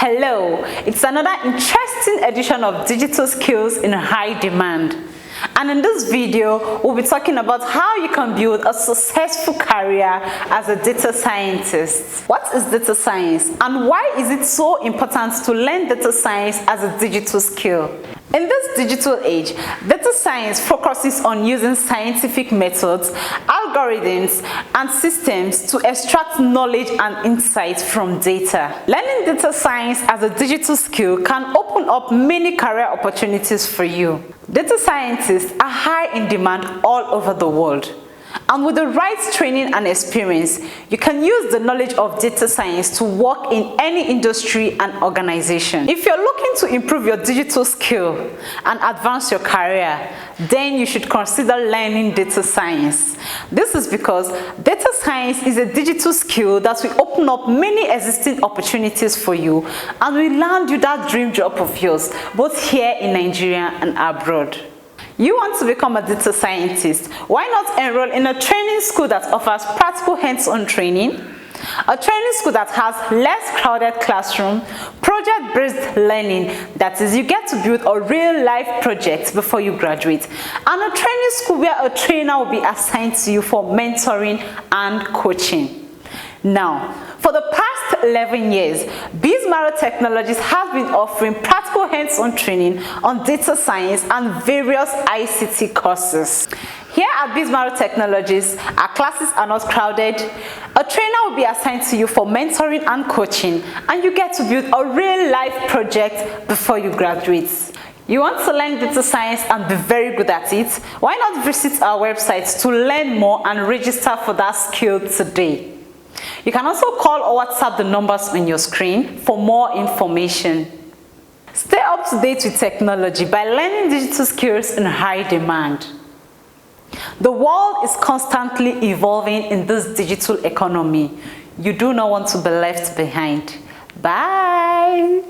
Hello, it's another interesting edition of Digital Skills in High Demand. And in this video, we'll be talking about how you can build a successful career as a data scientist. What is data science and why is it so important to learn data science as a digital skill? In this digital age, data science focuses on using scientific methods, algorithms, and systems to extract knowledge and insights from data. Learning data science as a digital skill can open up many career opportunities for you. Data scientists are high in demand all over the world. And with the right training and experience, you can use the knowledge of data science to work in any industry and organization. If you're looking to improve your digital skill and advance your career, then you should consider learning data science. This is because data science is a digital skill that will open up many existing opportunities for you and will land you that dream job of yours, both here in Nigeria and abroad. You want to become a data scientist? Why not enroll in a training school that offers practical hands-on training? A training school that has less crowded classroom, project-based learning, that is, you get to build a real-life project before you graduate, and a training school where a trainer will be assigned to you for mentoring and coaching. Now, for the past 11 years, Bizmaro Technologies has been offering practical hands-on training on data science and various ICT courses. Here at Bizmaro Technologies, our classes are not crowded. A trainer will be assigned to you for mentoring and coaching, and you get to build a real-life project before you graduate. You want to learn data science and be very good at it? Why not visit our website to learn more and register for that skill today? You can also call or WhatsApp the numbers on your screen for more information. Stay up to date with technology by learning digital skills in high demand. The world is constantly evolving in this digital economy. You do not want to be left behind. Bye!